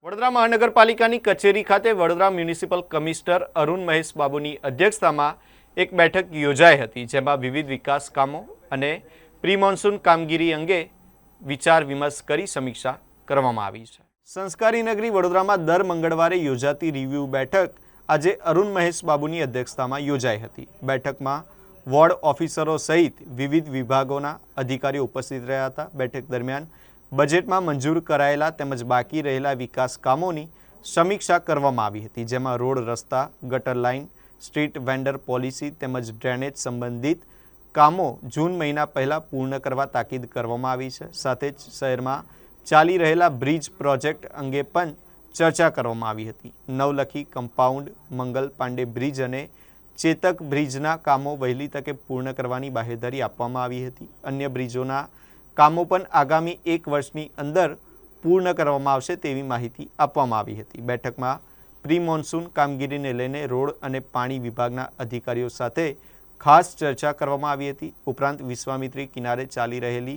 વડોદરા મહાનગરપાલિકાની કચેરી ખાતે વડોદરા મ્યુનિસિપલ કમિશનર અરુણ મહેશ બાબુની અધ્યક્ષતામાં એક બેઠક યોજાઈ હતી, જેમાં વિવિધ વિકાસ કામો અને પ્રી મોન્સૂન કામગીરી અંગે વિચાર વિમર્શ કરી સમીક્ષા કરવામાં આવી છે। સંસ્કારી નગરી વડોદરામાં દર મંગળવારે યોજાતી રિવ્યુ બેઠક આજે અરુણ મહેશ બાબુની અધ્યક્ષતામાં યોજાઈ હતી। બેઠકમાં વોર્ડ ઓફિસરો સહિત વિવિધ વિભાગોના અધિકારીઓ ઉપસ્થિત રહ્યા હતા। બેઠક દરમિયાન બજેટમાં મંજૂર કરાયેલા તેમજ બાકી રહેલા વિકાસ કામોની સમીક્ષા કરવામાં આવી હતી, જેમાં રોડ, રસ્તા, ગટર લાઇન, સ્ટ્રીટ વેન્ડર પોલિસી તેમજ ડ્રેનેજ સંબંધિત કામો જૂન મહિના પહેલાં પૂર્ણ કરવા તાકીદ કરવામાં આવી છે। સાથે જ શહેરમાં ચાલી રહેલા બ્રિજ પ્રોજેક્ટ અંગે પણ ચર્ચા કરવામાં આવી હતી। નવલખી કમ્પાઉન્ડ, મંગલ પાંડે બ્રિજ અને ચેતક બ્રિજના કામો વહેલી તકે પૂર્ણ કરવાની બાહેધરી આપવામાં આવી હતી। અન્ય બ્રિજોના કામો પણ આગામી 1 વર્ષની અંદર પૂર્ણ કરવામાં આવશે તેવી માહિતી આપવામાં આવી હતી। બેઠકમાં પ્રી મોન્સૂન કામગીરીને લઈને રોડ અને પાણી વિભાગના અધિકારીઓ સાથે ખાસ ચર્ચા કરવામાં આવી હતી। ઉપરાંત વિશ્વામિત્રી કિનારે ચાલી રહેલી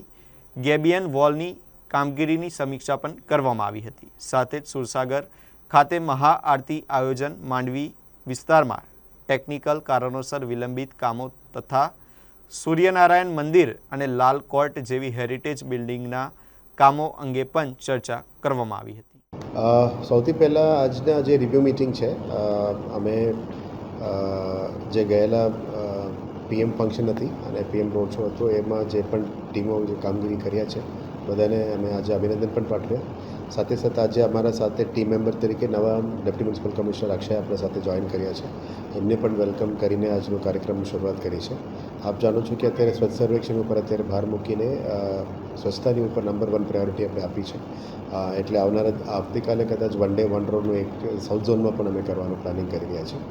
ગેબિયન વોલની કામગીરીની સમીક્ષા પણ કરવામાં આવી હતી। સાથે જ સુરસાગર ખાતે મહાઆરતી આયોજન, માંડવી વિસ્તારમાં ટેકનિકલ કારણોસર વિલંબિત કામો તથા સૂર્યનારાયણ મંદિર અને લાલ કોર્ટ જેવી હેરિટેજ બિલ્ડિંગના કામો અંગે પણ ચર્ચા કરવામાં આવી હતી। સૌથી પહેલાં આજના જે રિવ્યૂ મિટિંગ છે, અમે જે ગયેલા પીએમ ફંક્શન હતી અને પીએમ રોડ શો હતો, એમાં જે પણ ટીમો જે કામગીરી કર્યા છે બધાને અમે આજે અભિનંદન પણ પાઠવ્યા। સાથે સાથે આજે અમારા સાથે ટીમ મેમ્બર તરીકે નવા ડેપ્યુટી મ્યુનિસિપલ કમિશનર અક્ષય આપણા સાથે જોઈન કર્યા છે, એમને પણ વેલકમ કરીને આજનો કાર્યક્રમની શરૂઆત કરી છે। આપ જાણો છો કે અત્યારે સ્વચ્છ સર્વેક્ષણ ઉપર અત્યારે ભાર મૂકીને સ્વચ્છતાની ઉપર નંબર 1 પ્રાયોરિટી આપણે આપી છે। એટલે આવતીકાલે કદાચ વન ડે વન રોડનું એક સાઉથ ઝોનમાં પણ અમે કરવાનું પ્લાનિંગ કરી રહ્યા છીએ।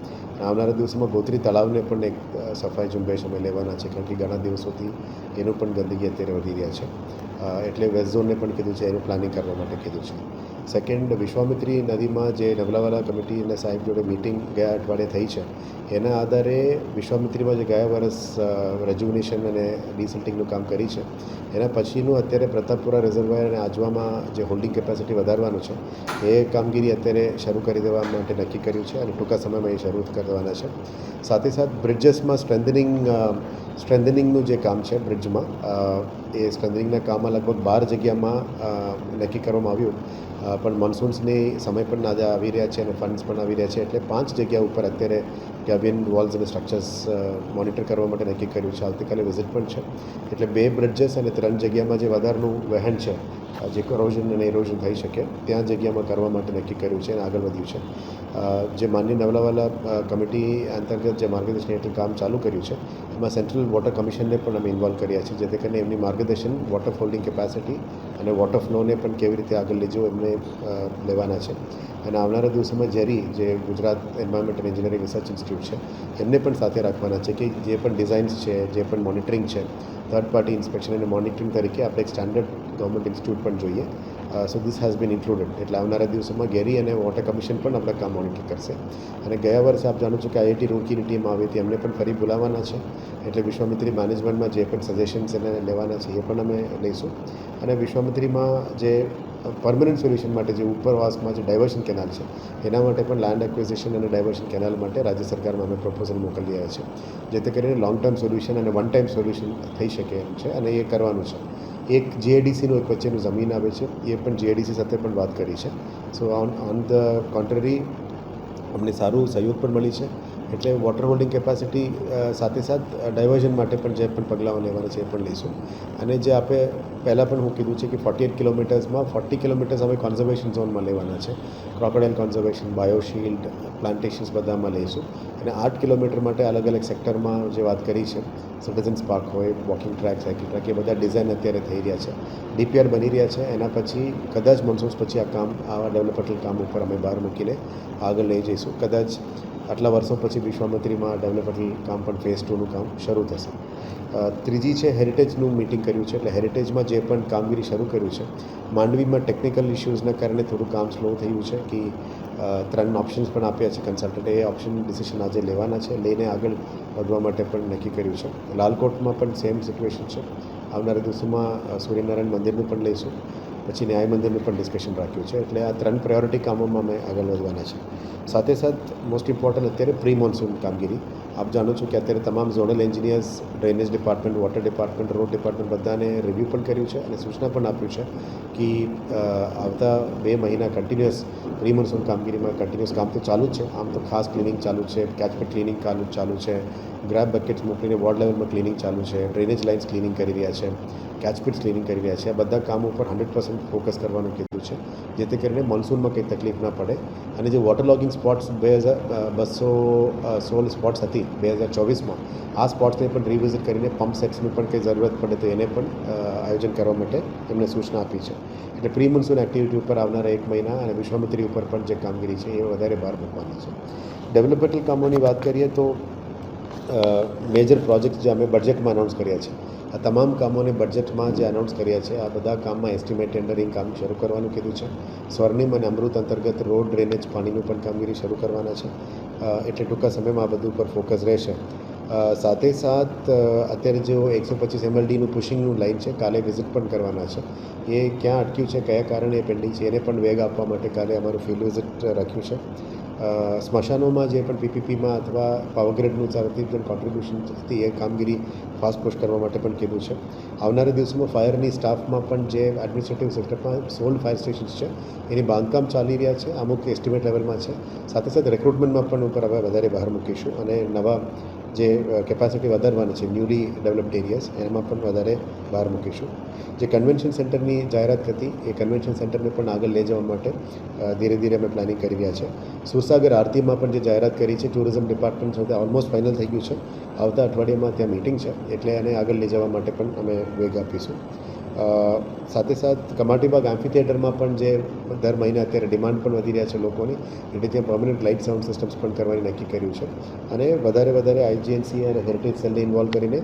આવનારા દિવસોમાં ગોત્રી તળાવને પણ એક સફાઈ ઝુંબેશ અમે લેવાના છે, કારણ કે ઘણા દિવસોથી એનું પણ ગંદકી અત્યારે વધી રહ્યા છે, એટલે વેસ્ટ ઝોનને પણ કીધું છે, એનું પ્લાનિંગ કરવા માટે કીધું છે। સેકન્ડ, વિશ્વામિત્રી નદીમાં જે નવલાવાલા કમિટી અને સાહેબ જોડે મિટિંગ ગયા અઠવાડિયે થઈ છે, એના આધારે વિશ્વામિત્રીમાં જે ગયા વર્ષ રેજ્યુનેશન અને ડિસિલ્ટિંગનું કામ કરી છે, એના પછીનું અત્યારે પ્રતાપપુરા રિઝર્વાયર અને આજવામાં જે હોલ્ડિંગ કેપેસિટી વધારવાનું છે, એ કામગીરી અત્યારે શરૂ કરી દેવા માટે નક્કી કર્યું છે અને ટૂંકા સમયમાં એ શરૂ કરવાના છે। સાથે સાથે બ્રિજેસમાં સ્ટ્રેન્થનિંગનું જે કામ છે બ્રિજમાં, એ સ્ટ્રેન્થનિંગના કામમાં લગભગ 12 જગ્યામાં નક્કી કરવામાં આવ્યું, પણ મોન્સૂન્સની સમય પણ આજે આવી રહ્યા છે અને ફંડ્સ પણ આવી રહ્યા છે, એટલે 5 જગ્યા ઉપર અત્યારે કેબિન વોલ્સ અને સ્ટ્રક્ચર્સ મોનિટર કરવા માટે નક્કી કર્યું છે। આવતીકાલે વિઝિટ પણ છે, એટલે 2 બ્રિજેસ અને 3 જગ્યામાં જે વધારનું વહેણ છે, જે કરોઝન અને ઇરોઝન થઈ શકે ત્યાં જગ્યામાં કરવા માટે નક્કી કર્યું છે અને આગળ વધ્યું છે। જે માનનીય નવલાવાલા કમિટી અંતર્ગત જે માર્ગદર્શન હેઠળ કામ ચાલુ કર્યું છે, એમાં સેન્ટ્રલ વોટર કમિશનને પણ અમે ઇન્વોલ્વ કર્યા છે, જેથી કરીને એમની માર્ગદર્શન વોટર હોલ્ડિંગ કેપેસિટી અને વોટર ફ્લોને પણ કેવી રીતે આગળ લઈ જવું એમને લેવાના છે। અને આવનારા દિવસોમાં જેરી, જે Gujarat environment engineering research institute છે, એમને પણ સાથે રાખવાના છે કે જે પણ ડિઝાઇન્સ છે, જે પણ મોનિટરિંગ છે, થર્ડ પાર્ટી ઇન્સ્પેક્શન અને મોનિટરિંગ તરીકે આપણે એક સ્ટાન્ડર્ડ ગવર્મેન્ટ ઇન્સ્ટિટ્યૂટ પણ જોઈએ। So this has been included, એટલે આવનારા દિવસોમાં ગેરી અને વોટર કમિશન પણ આપણા કામ મોનિટર કરશે। અને ગયા વર્ષે આપ જાણો છો કે આઈઆઈટી રૂડકીની ટીમ આવી હતી, એમને પણ ફરી બોલાવવાના છે, એટલે વિશ્વામિત્રી મેનેજમેન્ટમાં જે પણ સજેશન્સ એને લેવાના છે એ પણ અમે લઈશું। અને વિશ્વામિત્રીમાં જે પરમનન્ટ સોલ્યુશન માટે જે ઉપરવાસમાં જે ડાયવર્શન કેનાલ છે, એના માટે પણ લેન્ડ એક્વિઝિશન અને ડાયવર્શન કેનાલ માટે રાજ્ય સરકારમાં અમે પ્રપોઝલ મોકલી રહ્યા છે, જેથી કરીને લોંગ ટર્મ સોલ્યુશન અને વન ટાઈમ સોલ્યુશન થઈ શકે એમ છે અને એ કરવાનું છે। એક જીઆઈડીસીનું એક વચ્ચેનું જમીન આવે છે, એ પણ જીઆઈડીસી સાથે પણ વાત કરી છે। સો ઓન ધ કોન્ટ્રરી અમને સારું સહયોગ પણ મળી છે, એટલે વોટર હોલ્ડિંગ કેપેસિટી સાથે સાથ ડાયવર્ઝન માટે પણ જે પણ પગલાઓ લેવાના છે એ પણ લઈશું। અને જે આપણે પહેલાં પણ હું કીધું છે કે 48 કિલોમીટર્સમાં 40 કિલોમીટર્સ અમે કન્ઝર્વેશન ઝોનમાં લેવાના છે, ક્રોકોડાઇલ કન્ઝર્વેશન, બાયોશિલ્ડ, પ્લાન્ટેશન્સ બધામાં લઈશું। અને 8 કિલોમીટર માટે અલગ અલગ સેક્ટરમાં જે વાત કરી છે, સિટીઝન્સ પાર્ક હોય, વોકિંગ ટ્રેક, સાયકલ ટ્રેક, એ બધા ડિઝાઇન અત્યારે થઈ રહ્યા છે, ડીપીઆર બની રહ્યા છે। એના પછી કદાચ મોન્સૂન્સ પછી આ કામ, આવા ડેવલપમેન્ટલ કામ ઉપર અમે બહાર મૂકીને આગળ લઈ જઈશું। કદાચ આટલા વર્ષો પછી વિશ્વામિત્રીમાં ડેવલપમેન્ટલ કામ પણ ફેઝ 2નું કામ શરૂ થશે। ત્રીજી છે હેરિટેજનું મિટિંગ કર્યું છે, એટલે હેરિટેજમાં જે પણ કામગીરી શરૂ કર્યું છે, માંડવીમાં ટેકનિકલ ઇશ્યુઝના કારણે થોડું કામ સ્લો થયું છે, કે 3 ઓપ્શન્સ પણ આપ્યા છે કન્સલ્ટન્ટે, એ ઓપ્શન ડિસિઝન આજે લેવાના છે, લઈને આગળ વધવા માટે પણ નક્કી કર્યું છે। લાલકોટમાં પણ સેમ સિચ્યુએશન છે, આવનારા દિવસોમાં સૂર્યનારાયણ મંદિરનું પણ લઈશું। પછી ન્યાય મંદિરનું પણ ડિસ્કશન રાખ્યું છે. એટલે આ 3 પ્રાયોરિટી કામોમાં અમે આગળ વધવાના છે. સાથે સાથ મોસ્ટ ઇમ્પોર્ટન્ટ અત્યારે પ્રી મોન્સૂન કામગીરી. આપ જાણો છો કે અત્યારે તમામ zonal engineers, drainage department, water department, road department બધાને રિવ્યૂ પણ કર્યું છે અને સૂચના પણ આપ્યું છે કે આવતા 2 મહિના કન્ટિન્યુઅસ પ્રી મોન્સૂન કામગીરીમાં કન્ટિન્યુઅસ કામ તો ચાલુ જ છે. આમ તો ખાસ ક્લિનિંગ ચાલુ છે, કેચમેન્ટ ક્લિનિંગ ચાલુ છે, ગ્રેબ બકેટ્સ મોકલીને વોર્ડ લેવલમાં ક્લિનિંગ ચાલુ છે, ડ્રેનેજ લાઇન્સ ક્લિનિંગ કરી રહ્યા છે, કેચપીટ્સ ક્લિનિંગ કરી રહ્યા છે. આ બધા કામો ઉપર 100% ફોકસ કરવાનું કીધું છે, જેથી કરીને મોન્સૂનમાં કંઈ તકલીફ ના પડે. અને જે વોટર લોગિંગ સ્પોટ્સ 2216 સ્પોટ્સ હતી 2024માં, આ સ્પોટ્સને પણ રિવિઝિટ કરીને પંપ સેટ્સની પણ કંઈ જરૂરત પડે તો એને પણ આયોજન કરવા માટે એમને સૂચના આપી છે. એટલે પ્રી મોન્સૂન એક્ટિવિટી ઉપર આવનારા 1 મહિના અને વિશ્વામિત્રી ઉપર પણ જે કામગીરી છે એ વધારે ભાર મૂકવાની છે. ડેવલપમેન્ટલ કામોની વાત કરીએ તો મેજર પ્રોજેક્ટ જે અમે બજેટમાં અનાઉન્સ કર્યા છે, આ તમામ કામોને બજેટમાં જે અનાઉન્સ કર્યા છે આ બધા કામમાં એસ્ટિમેટ ટેન્ડરિંગ કામ શરૂ કરવાનું કીધું છે. સ્વર્ણિમ અને અમૃત અંતર્ગત રોડ, ડ્રેનેજ, પાણીનું પણ કામગીરી શરૂ કરવાના છે. એટલે ટૂંકા સમયમાં આ બધું ઉપર ફોકસ રહેશે. સાથે સાથ અત્યારે જો 125 MLDનું પુશિંગનું લાઇન છે, કાલે વિઝિટ પણ કરવાના છે. એ ક્યાં અટક્યું છે, કયા કારણે પેન્ડિંગ છે, એને પણ વેગ આપવા માટે કાલે અમારું ફિલ્ડ વિઝિટ રાખ્યું છે. સ્મશાનોમાં જે પણ પીપીપીમાં અથવા પાવરગ્રીડનું ચાલતી પણ કોન્ટ્રીબ્યુશન હતી એ કામગીરી ફાસ્ટ પુશ કરવા માટે પણ કીધું છે. આવનારા દિવસોમાં ફાયરની સ્ટાફમાં પણ જે એડમિનિસ્ટ્રેટિવ સેક્ટરમાં 16 ફાયર સ્ટેશન્સ છે એની બાંધકામ ચાલી રહ્યા છે, અમુક એસ્ટિમેટ લેવલમાં છે. સાથે સાથે રિક્રુટમેન્ટમાં પણ ઉપર હવે વધારે બહાર મૂકીશું અને નવા જે કેપેસિટી વધારવાની છે ન્યૂલી ડેવલપ્ડ એરિયાઝ એમાં પણ વધારે બહાર મૂકીશું. જે કન્વેન્શન સેન્ટરની જાહેરાત હતી એ કન્વેન્શન સેન્ટરને પણ આગળ લઈ જવા માટે ધીરે ધીરે અમે પ્લાનિંગ કરી રહ્યા છે. સુરસાગર આરતીમાં પણ જે જાહેરાત કરી છે ટુરિઝમ ડિપાર્ટમેન્ટ સાથે ઓલમોસ્ટ ફાઇનલ થઈ ગયું છે. આવતા અઠવાડિયામાં ત્યાં મિટિંગ છે એટલે એને આગળ લઈ જવા માટે પણ અમે વેગ આપીશું. સાથે સાથ કમાટીબાગ એમ્ફી થિયેટરમાં પણ જે દર મહિને અત્યારે ડિમાન્ડ પણ વધી રહ્યા છે લોકોની, એટલે ત્યાં પરમનન્ટ લાઇટ સાઉન્ડ સિસ્ટમ્સ પણ કરવાની નક્કી કર્યું છે. અને વધારે આઈજીએનસી અને હેરિટેજ સેલને ઇન્વોલ્વ કરીને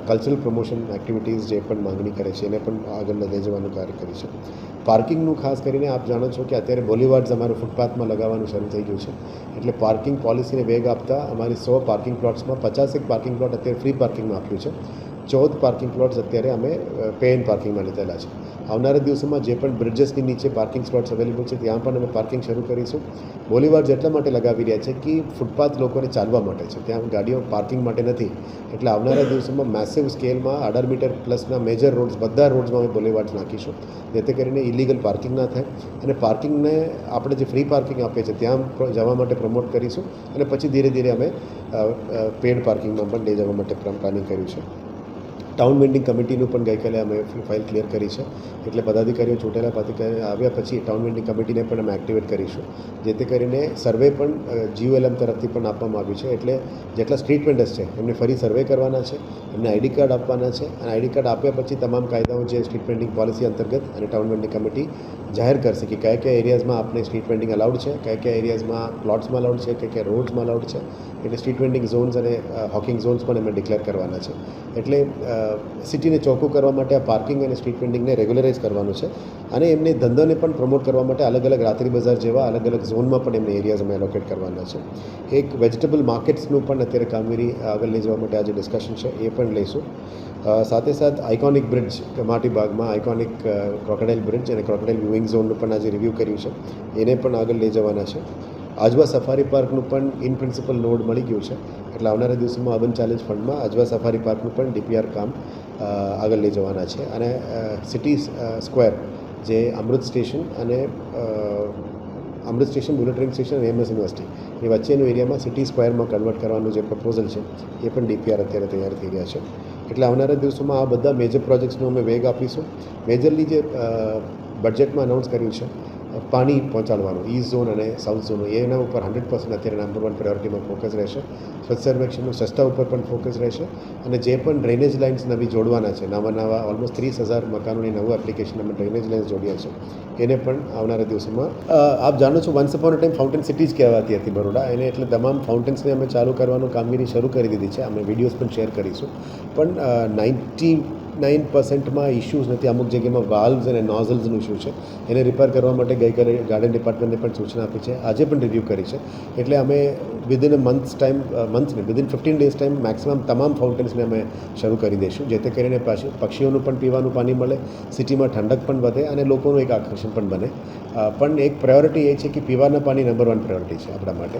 કલ્ચરલ પ્રમોશન એક્ટિવિટીઝ જે પણ માંગણી કરે છે એને પણ આગળ લઈ જવાનું કાર્ય કર્યું છે. પાર્કિંગનું ખાસ કરીને આપ જાણો છો કે અત્યારે બોલીવાર્ડ્સ અમારું ફૂટપાથમાં લગાવવાનું શરૂ થઈ ગયું છે. એટલે પાર્કિંગ પોલિસીને વેગ આપતા અમારી 100 પાર્કિંગ પ્લોટ્સમાં 50 પાર્કિંગ પ્લોટ અત્યારે ફ્રી પાર્કિંગમાં આપ્યું છે. 14 પાર્કિંગ પ્લોટ્સ અત્યારે અમે પે એન્ડ પાર્કિંગમાં લીધેલા છે. આવનારા દિવસોમાં જે પણ બ્રિજેસની નીચે પાર્કિંગ સ્લોટ્સ અવેલેબલ છે ત્યાં પણ અમે પાર્કિંગ શરૂ કરીશું. બોલીવાર્ડ્સ એટલા માટે લગાવી રહ્યા છે કે ફૂટપાથ લોકોને ચાલવા માટે છે, ત્યાં ગાડીઓ પાર્કિંગ માટે નથી. એટલે આવનારા દિવસોમાં મેસિવ સ્કેલમાં 18 મીટર પ્લસના મેજર રોડ્સ બધા રોડ્સમાં અમે બોલીવાર્ડ્સ નાખીશું, જેથી કરીને ઇલીગલ પાર્કિંગ ના થાય. અને પાર્કિંગને આપણે જે ફ્રી પાર્કિંગ આપીએ છીએ ત્યાં જવા માટે પ્રમોટ કરીશું અને પછી ધીરે ધીરે અમે પેડ પાર્કિંગમાં પણ લઈ જવા માટે પ્લાનિંગ કર્યું છે. ટાઉન વેન્ડિંગ કમિટીનું પણ ગઈકાલે અમે ફાઇલ ક્લિયર કરી છે. એટલે પદાધિકારીઓ ચૂંટેલા પદાધિકારીઓ આવ્યા પછી ટાઉન વેન્ડિંગ કમિટીને પણ અમે એક્ટિવેટ કરીશું, જેથી કરીને સર્વે પણ GULM તરફથી પણ આપવામાં આવ્યું છે. એટલે જેટલા સ્ટ્રીટ વેન્ડર્સ છે એમને ફરી સર્વે કરવાના છે, એમને આઈડી કાર્ડ આપવાના છે અને આઈડી કાર્ડ આપ્યા પછી તમામ કાયદાઓ જે સ્ટ્રીટ વેન્ડિંગ પોલિસી અંતર્ગત અને ટાઉન વેન્ડિંગ કમિટી જાહેર કરશે કે કયા એરિયાઝમાં આપણે સ્ટ્રીટ વેન્ડિંગ અલાઉડ છે, કયા એરિયાઝમાં પ્લોટ્સમાં અલાઉડ છે, કયા રોડ્સમાં અલાઉડ છે. એટલે સ્ટ્રીટ વેન્ડિંગ ઝોન્સ અને હોકિંગ ઝોન્સ પણ અમે ડિક્લેર કરવાના છે. એટલે સિટીને ચોખ્ખું કરવા માટે આ પાર્કિંગ અને સ્ટ્રીટ વેન્ડિંગને રેગ્યુલરાઇઝ કરવાનું છે અને એમને ધંધોને પણ પ્રમોટ કરવા માટે અલગ રાત્રિ બજાર જેવા અલગ ઝોનમાં પણ એમને એરિયાઝ અમે એલોકેટ કરવાના છે. એક વેજીટેબલ માર્કેટ્સનું પણ અત્યારે કામગીરી આગળ લઈ જવા માટે આજે ડિસ્કશન છે, એ પણ લઈશું. સાથે સાથ આઇકોનિક બ્રિજ કમાટીબાગમાં આઇકોનિક ક્રોકોડાઇલ બ્રિજ અને ક્રોકોડાઇલ વ્યુઇંગ ઝોનનું પણ આજે રિવ્યૂ કર્યું છે, એને પણ આગળ લઈ જવાના છે. આજવા સફારી પાર્કનું પણ ઇન પ્રિન્સિપલ નોડ મળી ગયું છે, એટલે આવનારા દિવસોમાં અર્બન ચેલેન્જ ફંડમાં આજવા સફારી પાર્કનું પણ DPR કામ આગળ લઈ જવાના છે. અને સિટી સ્ક્વેર જે અમૃત સ્ટેશન બુલેટ ટ્રેન સ્ટેશન અને MS યુનિવર્સિટી એ વચ્ચેનું એરિયામાં સિટી સ્ક્વેરમાં કન્વર્ટ કરવાનું જે પ્રપોઝલ છે એ પણ DPR અત્યારે તૈયાર થઈ રહ્યા છે. એટલે આવનારા દિવસોમાં આ બધા મેજર પ્રોજેક્ટ્સનો અમે વેગ આપીશું. મેજરલી જે બજેટમાં અનાઉન્સ કર્યું છે પાણી પહોંચાડવાનું ઈસ્ટ ઝોન અને સાઉથ ઝોન, એના ઉપર 100% અત્યારે નંબર 1 પ્રાયોરિટીમાં ફોકસ રહેશે. સ્વચ્છ સર્વેક્ષણનું સસ્તા ઉપર પણ ફોકસ રહેશે અને જે પણ ડ્રેનેજ લાઇન્સ નવી જોડવાના છે, નવા ઓલમોસ્ટ 30,000 મકાનોની નવું એપ્લિકેશન અમે ડ્રેનેજ લાઇન્સ જોડ્યા છે, એને પણ આવનારા દિવસોમાં આપ જાણો છો once upon a time fountain city જ કહેવાતી હતી બરોડા, એને એટલે તમામ ફાઉન્ટેન્સને અમે ચાલુ કરવાનું કામગીરી શરૂ કરી દીધી છે. અમે વિડીયોઝ પણ શેર કરીશું. પણ 99%માં ઇશ્યુઝ નથી. અમુક જગ્યામાં વાલ્વ્સ અને નોઝલ્સનું ઇશ્યુ છે, એને રિપેર કરવા માટે ગઈકાલે ગાર્ડન ડિપાર્ટમેન્ટને પણ સૂચના આપી છે, આજે પણ રિવ્યૂ કરી છે. એટલે અમે within a within 15 days time maximum તમામ ફાઉન્ટેન્સને અમે શરૂ કરી દઈશું, જેથી કરીને પક્ષીઓનું પણ પીવાનું પાણી મળે, સિટીમાં ઠંડક પણ વધે અને લોકોનું એક આકર્ષણ પણ બને. પણ એક પ્રાયોરિટી એ છે કે પીવાના પાણી નંબર 1 પ્રાયોરિટી છે આપણા માટે.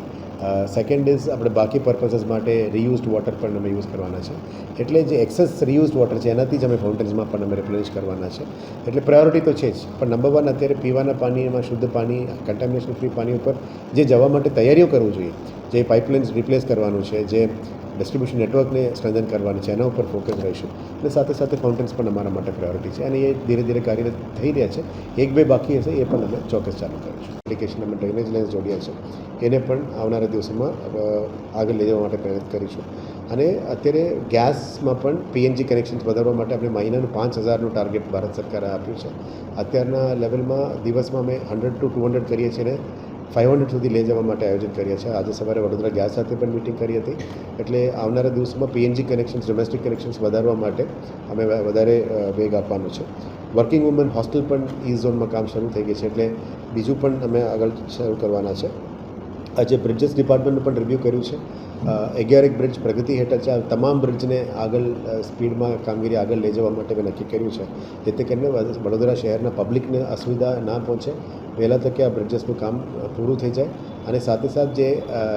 સેકન્ડ ઇઝ આપણે બાકી પર્પઝીસ માટે રિયુઝડ વોટર પણ અમે યુઝ કરવાના છે. એટલે જે એક્સેસ રિયુઝડ વોટર છે એનાથી જ અમે ફાઉન્ટેન્સમાં પણ અમે રિપ્લેનિશ કરવાના છે. એટલે પ્રાયોરિટી તો છે જ, પણ નંબર 1 અત્યારે પીવાના પાણીમાં શુદ્ધ પાણી, કન્ટામિનેશન ફ્રી પાણી ઉપર જે જવા માટે તૈયારીઓ કરવું જોઈએ, જે પાઇપલાઇન્સ રિપ્લેસ કરવાનું છે, જે ડિસ્ટ્રીબ્યુશન નેટવર્કને સ્ટ્રેન્થન કરવાનું છે, એના ઉપર ફોકસ રહીશું. અને સાથે સાથે ફાઉન્ટેન્સ પણ અમારા માટે પ્રાયોરિટી છે અને એ ધીરે ધીરે કાર્યરત થઈ રહ્યા છે. 1-2 બાકી હશે, એ પણ અમે ચોક્કસ ચાલુ કરીશું. એપ્લિકેશન અમે ડ્રેનેજ લાઇન્સ જોડ્યા છે, એને પણ આવનારા દિવસોમાં આગળ લઈ જવા માટે પ્રયત્ન કરીશું. અને અત્યારે ગેસમાં પણ PNG કનેક્શન્સ વધારવા માટે આપણે મહિનાનું 5,000નું ટાર્ગેટ ભારત સરકારે આપ્યું છે. અત્યારના લેવલમાં દિવસમાં અમે 100 to 200 કરીએ છીએ અને 500 સુધી લઈ જવા માટે આયોજન કર્યા છે. આજે સવારે વડોદરા ગેસ સાથે પણ મિટિંગ કરી હતી. એટલે આવનારા દિવસોમાં PNG કનેક્શન્સ, ડોમેસ્ટિક કનેક્શન્સ વધારવા માટે અમે વધારે વેગ આપવાનો છે. વર્કિંગ વુમન હોસ્ટેલ પણ ઈ ઝોનમાં કામ શરૂ થઈ ગઈ છે, એટલે બીજું પણ અમે આગળ શરૂ કરવાના છે. આજે બ્રિજેસ ડિપાર્ટમેન્ટનું પણ રિવ્યૂ કર્યું છે. 11 બ્રિજ પ્રગતિ હેઠળ છે. તમામ બ્રિજને આગળ સ્પીડમાં કામગીરી આગળ લઈ જવા માટે મેં નક્કી કર્યું છે, જેથી કરીને વડોદરા શહેરના પબ્લિકને અસુવિધા ના પહોંચે, વહેલા તકે આ બ્રિજેસનું કામ પૂરું થઈ જાય. અને સાથે સાથ જે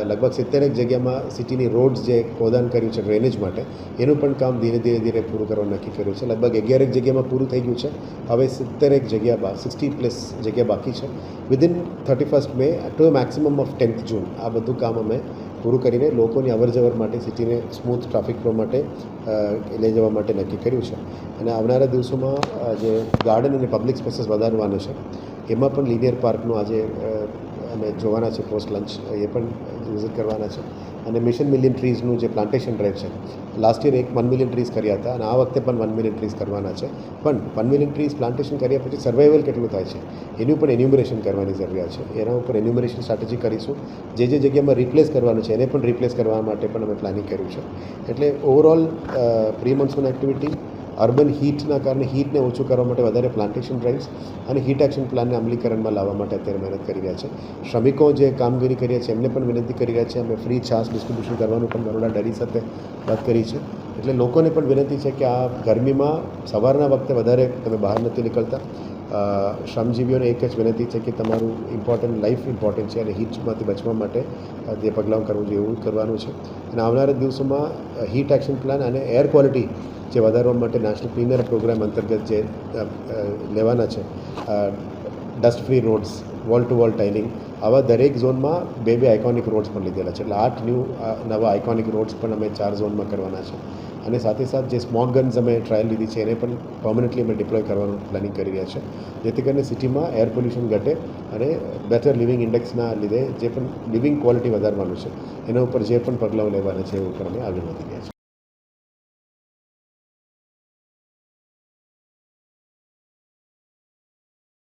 લગભગ 70 જગ્યામાં સિટીની રોડ્સ જે ખોદાણ કર્યું છે ડ્રેનેજ માટે, એનું પણ કામ ધીરે પૂરું કરવાનું નક્કી કર્યું છે. લગભગ 11 જગ્યામાં પૂરું થઈ ગયું છે. હવે 70 જગ્યા 60+ જગ્યા બાકી છે. Within 31 May to maximum of 10th June આ બધું કામ અમે પૂરું કરીને લોકોની અવરજવર માટે, સિટીને સ્મૂથ ટ્રાફિક ફ્લો માટે લઈ જવા માટે નક્કી કર્યું છે. અને આવનારા દિવસોમાં જે ગાર્ડન અને પબ્લિક સ્પેસીસ વધારવાનું છે, એમાં પણ લિનિયર પાર્કનું આજે અમે જોવાના છે પોસ્ટ લંચ, એ પણ વિઝિટ કરવાના છે. અને મિશન મિલિયન ટ્રીઝનું જે પ્લાન્ટેશન ડ્રાઈવ છે, લાસ્ટ યર 1 મિલિયન ટ્રીઝ કર્યા હતા અને આ વખતે પણ 1 મિલિયન ટ્રીઝ કરવાના છે. પણ 1 મિલિયન ટ્રીઝ પ્લાન્ટેશન કર્યા પછી સર્વાઈવલ કેટલું થાય છે એનું પણ એન્યુમરેશન કરવાની જરૂરિયાત છે. એના ઉપર એન્યુમરેશન સ્ટ્રેટેજી કરીશું. જે જગ્યામાં રિપ્લેસ કરવાનું છે એને પણ રિપ્લેસ કરવા માટે પણ અમે પ્લાનિંગ કર્યું છે. એટલે overall pre monsoon activity, urban હીટના કારણે હીટને ઓછું કરવા માટે વધારે પ્લાન્ટેશન ડ્રાઇવ્સ અને હીટ એક્શન પ્લાનને અમલીકરણમાં લાવવા માટે અત્યારે મહેનત કરી રહ્યા છે. શ્રમિકો જે કામગીરી કરી રહ્યા છે એમને પણ વિનંતી કરી રહ્યા છે. અમે ફ્રી છાસ ડિસ્ટ્રીબ્યુશન કરવાનું પણ બરોડા ડેરી સાથે વાત કરી છે. એટલે લોકોને પણ વિનંતી છે કે આ ગરમીમાં સવારના વખતે વધારે તમે બહાર નથી નીકળતા. શ્રમજીવીઓને એક જ વિનંતી છે કે તમારું લાઈફ ઇમ્પોર્ટન્ટ છે અને હીટમાંથી બચવા માટે જે પગલાં કરવું જોઈએ એવું કરવાનું છે. અને આવનારા દિવસોમાં હીટ એક્શન પ્લાન અને એર ક્વોલિટી જે વધારવા માટે નેશનલ ક્લીનર પ્રોગ્રામ અંતર્ગત જે લેવાના છે, dust free rods, wall two wall tiling, આવા દરેક ઝોનમાં 2 આઇકોનિક રોડ્સ પણ લીધેલા છે. એટલે 8 નવા આઇકોનિક રોડ્સ પણ અમે 4 ઝોનમાં કરવાના છે. અને સાથે જે સ્મોક ગન્સ અમે ટ્રાયલ લીધી છે એને પણ પરમનન્ટલી અમે ડિપ્લોય કરવાનું પ્લાનિંગ કરી રહ્યા છે, જેથી કરીને સિટીમાં એર પોલ્યુશન ઘટે અને બેટર લિવિંગ ઇન્ડેક્સના લીધે જે પણ લિવિંગ ક્વોલિટી વધારવાનું છે એના ઉપર જે પણ પગલાં લેવાના છે એ ઉપર અમે આગળ વધી ગયા છે.